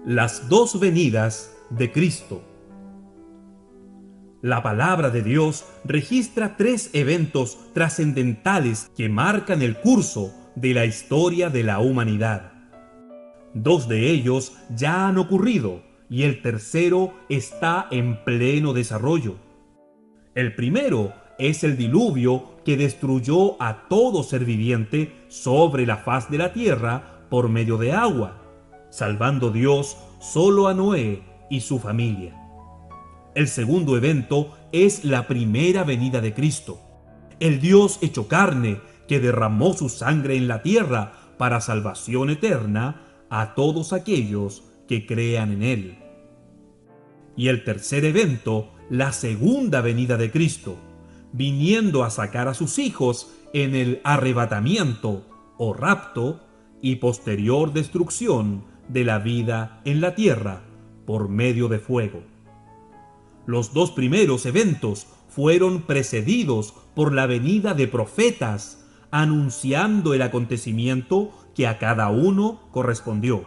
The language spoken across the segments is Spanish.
Las dos venidas de Cristo. La palabra de Dios registra tres eventos trascendentales que marcan el curso de la historia de la humanidad. Dos de ellos ya han ocurrido y el tercero está en pleno desarrollo. El primero es el diluvio que destruyó a todo ser viviente sobre la faz de la tierra por medio de agua, salvando Dios solo a Noé y su familia. El segundo evento es la primera venida de Cristo, el Dios hecho carne que derramó su sangre en la tierra para salvación eterna a todos aquellos que crean en Él. Y el tercer evento, la segunda venida de Cristo, viniendo a sacar a sus hijos en el arrebatamiento o rapto y posterior destrucción de la vida en la tierra por medio de fuego. Los dos primeros eventos fueron precedidos por la venida de profetas, anunciando el acontecimiento que a cada uno correspondió.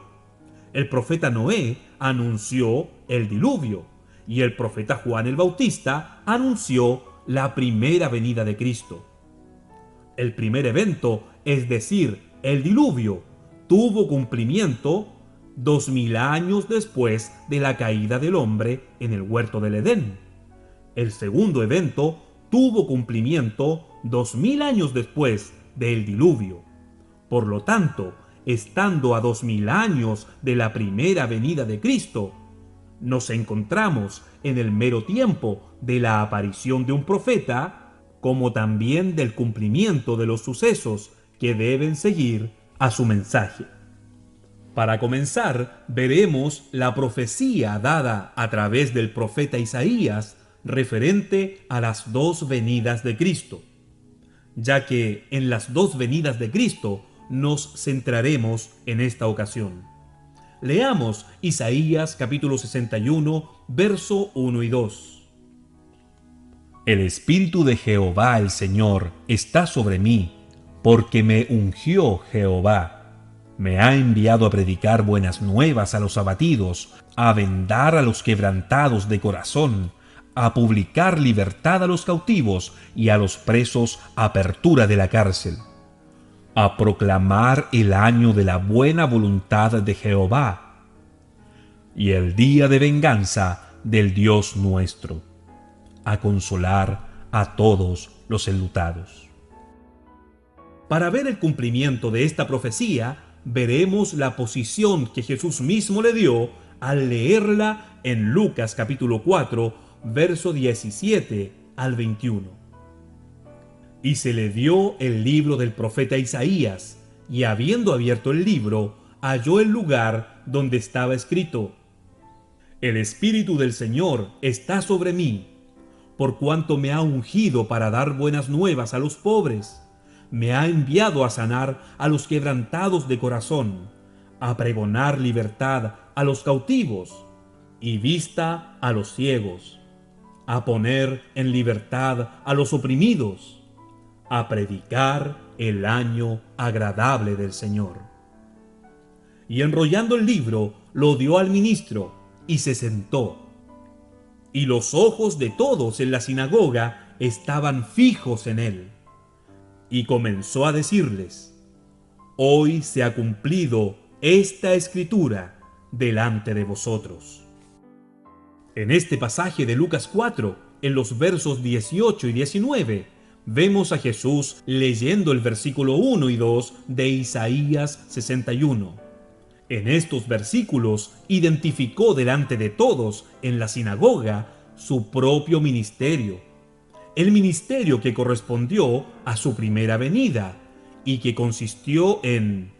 El profeta Noé anunció el diluvio y el profeta Juan el Bautista anunció la primera venida de Cristo. El primer evento, es decir, el diluvio, tuvo cumplimiento 2000 años después de la caída del hombre en el huerto del Edén. El segundo evento tuvo cumplimiento 2000 años después del diluvio. Por lo tanto, estando a 2000 años de la primera venida de Cristo, nos encontramos en el mero tiempo de la aparición de un profeta, como también del cumplimiento de los sucesos que deben seguir a su mensaje. Para comenzar, veremos la profecía dada a través del profeta Isaías referente a las dos venidas de Cristo, ya que en las dos venidas de Cristo nos centraremos en esta ocasión. Leamos Isaías capítulo 61, verso 1 y 2. El Espíritu de Jehová el Señor está sobre mí, porque me ungió Jehová. Me ha enviado a predicar buenas nuevas a los abatidos, a vendar a los quebrantados de corazón, a publicar libertad a los cautivos y a los presos apertura de la cárcel, a proclamar el año de la buena voluntad de Jehová y el día de venganza del Dios nuestro, a consolar a todos los enlutados. Para ver el cumplimiento de esta profecía, veremos la posición que Jesús mismo le dio al leerla en Lucas capítulo 4, verso 17 al 21. Y se le dio el libro del profeta Isaías, y habiendo abierto el libro, halló el lugar donde estaba escrito: El Espíritu del Señor está sobre mí, por cuanto me ha ungido para dar buenas nuevas a los pobres. Me ha enviado a sanar a los quebrantados de corazón, a pregonar libertad a los cautivos y vista a los ciegos, a poner en libertad a los oprimidos, a predicar el año agradable del Señor. Y enrollando el libro, lo dio al ministro y se sentó. Y los ojos de todos en la sinagoga estaban fijos en él. Y comenzó a decirles: Hoy se ha cumplido esta escritura delante de vosotros. En este pasaje de Lucas 4, en los versos 18 y 19, vemos a Jesús leyendo el versículo 1 y 2 de Isaías 61. En estos versículos identificó delante de todos en la sinagoga su propio ministerio. el ministerio que correspondió a su primera venida y que consistió en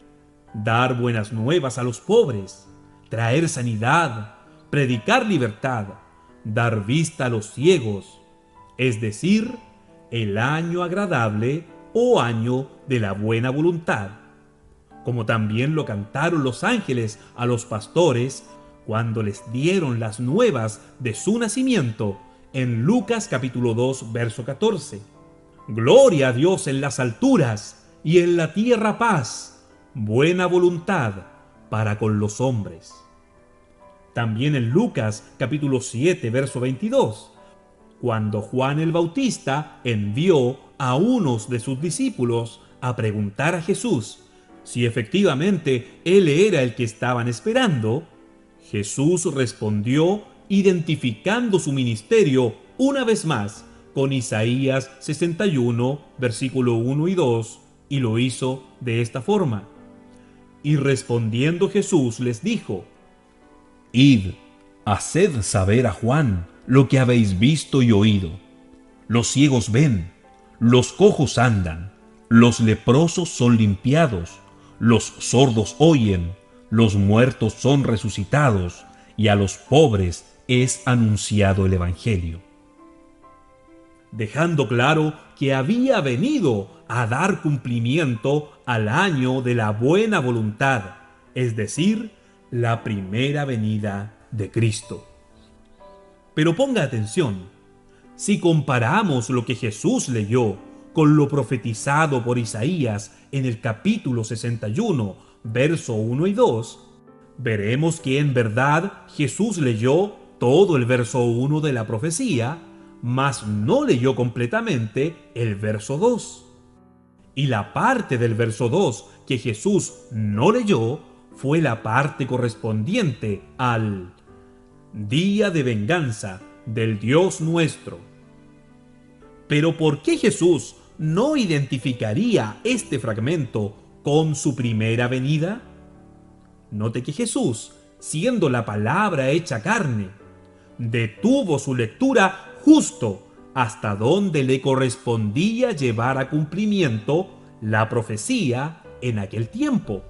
dar buenas nuevas a los pobres, traer sanidad, predicar libertad, dar vista a los ciegos, es decir, el año agradable o año de la buena voluntad, como también lo cantaron los ángeles a los pastores cuando les dieron las nuevas de su nacimiento en Lucas capítulo 2, verso 14. Gloria a Dios en las alturas y en la tierra paz, buena voluntad para con los hombres. También en Lucas capítulo 7, verso 22, cuando Juan el Bautista envió a unos de sus discípulos a preguntar a Jesús si efectivamente él era el que estaban esperando, Jesús respondió identificando su ministerio una vez más con Isaías 61, versículo 1 y 2, y lo hizo de esta forma. Y respondiendo Jesús les dijo: Id, haced saber a Juan lo que habéis visto y oído. Los ciegos ven, los cojos andan, los leprosos son limpiados, los sordos oyen, los muertos son resucitados, y a los pobres es anunciado el Evangelio. Dejando claro que había venido a dar cumplimiento al año de la buena voluntad, es decir, la primera venida de Cristo. Pero ponga atención, si comparamos lo que Jesús leyó con lo profetizado por Isaías en el capítulo 61, verso 1 y 2, veremos que en verdad Jesús leyó todo el verso 1 de la profecía, mas no leyó completamente el verso 2. Y la parte del verso 2 que Jesús no leyó fue la parte correspondiente al día de venganza del Dios nuestro. Pero ¿por qué Jesús no identificaría este fragmento con su primera venida? Note que Jesús, siendo la palabra hecha carne, detuvo su lectura justo hasta donde le correspondía llevar a cumplimiento la profecía en aquel tiempo,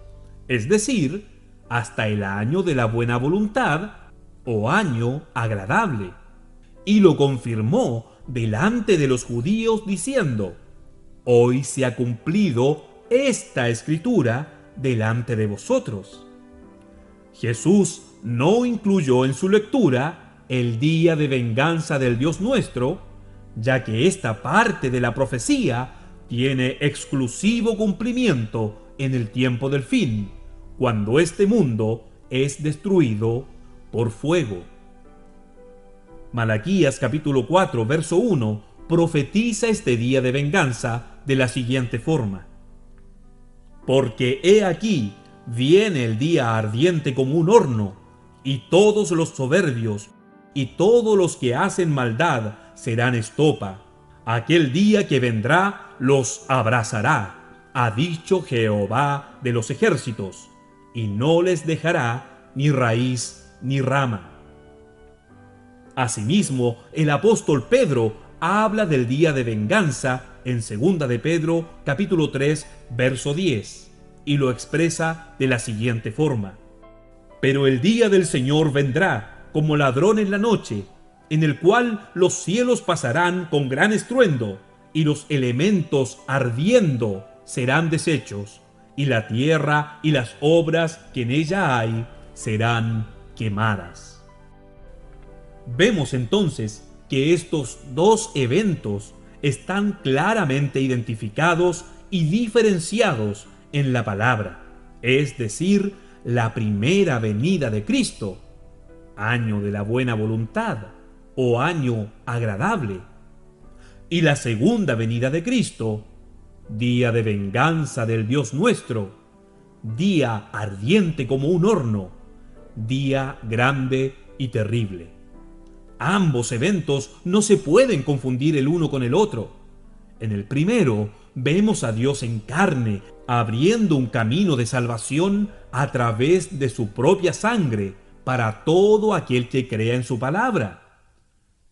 es decir, hasta el año de la buena voluntad o año agradable, y lo confirmó delante de los judíos diciendo: hoy se ha cumplido esta escritura delante de vosotros. Jesús no incluyó en su lectura el día de venganza del Dios nuestro, ya que esta parte de la profecía tiene exclusivo cumplimiento en el tiempo del fin, cuando este mundo es destruido por fuego. Malaquías capítulo 4, verso 1 profetiza este día de venganza de la siguiente forma: porque he aquí viene el día ardiente como un horno, y todos los soberbios y todos los que hacen maldad serán estopa. Aquel día que vendrá los abrazará, ha dicho Jehová de los ejércitos, y no les dejará ni raíz ni rama. Asimismo, el apóstol Pedro habla del día de venganza en 2 de Pedro capítulo 3, verso 10, y lo expresa de la siguiente forma: pero el día del Señor vendrá como ladrón en la noche, en el cual los cielos pasarán con gran estruendo, y los elementos ardiendo serán deshechos, y la tierra y las obras que en ella hay serán quemadas. Vemos entonces que estos dos eventos están claramente identificados y diferenciados en la palabra, es decir, la primera venida de Cristo, año de la buena voluntad o año agradable, y la segunda venida de Cristo, día de venganza del Dios nuestro, día ardiente como un horno, día grande y terrible. Ambos eventos no se pueden confundir el uno con el otro. En el primero, vemos a Dios en carne, abriendo un camino de salvación a través de su propia sangre para todo aquel que crea en su palabra.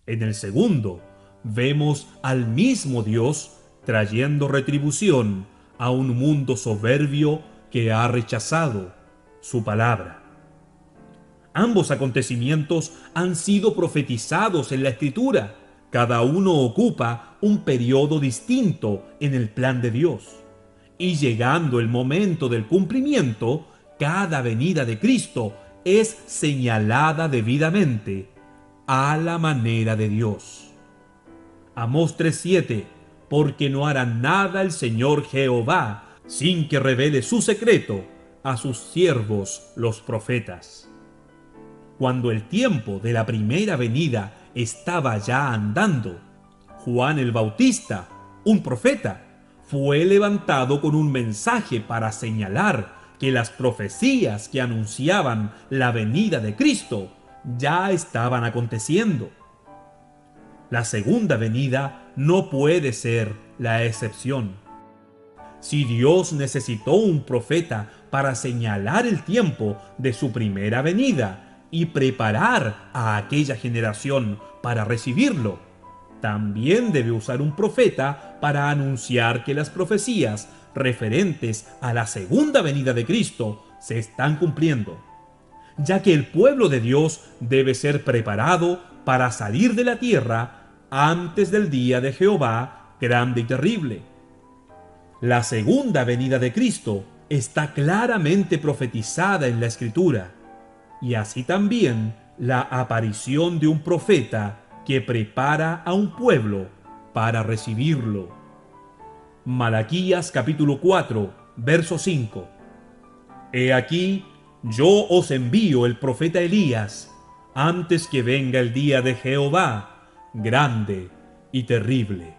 En el segundo, vemos al mismo Dios trayendo retribución a un mundo soberbio que ha rechazado su palabra. Ambos acontecimientos han sido profetizados en la Escritura. Cada uno ocupa un periodo distinto en el plan de Dios. Y llegando el momento del cumplimiento, cada venida de Cristo es señalada debidamente a la manera de Dios. Amós 3:7, porque no hará nada el Señor Jehová sin que revele su secreto a sus siervos los profetas. Cuando el tiempo de la primera venida estaba ya andando, Juan el Bautista, un profeta, fue levantado con un mensaje para señalar que las profecías que anunciaban la venida de Cristo ya estaban aconteciendo. La segunda venida no puede ser la excepción. Si Dios necesitó un profeta para señalar el tiempo de su primera venida y preparar a aquella generación para recibirlo, también debe usar un profeta para anunciar que las profecías referentes a la segunda venida de Cristo se están cumpliendo, ya que el pueblo de Dios debe ser preparado para salir de la tierra antes del día de Jehová grande y terrible. La segunda venida de Cristo está claramente profetizada en la Escritura, y así también la aparición de un profeta que prepara a un pueblo para recibirlo. Malaquías capítulo 4, verso 5. He aquí, yo os envío el profeta Elías, antes que venga el día de Jehová, grande y terrible.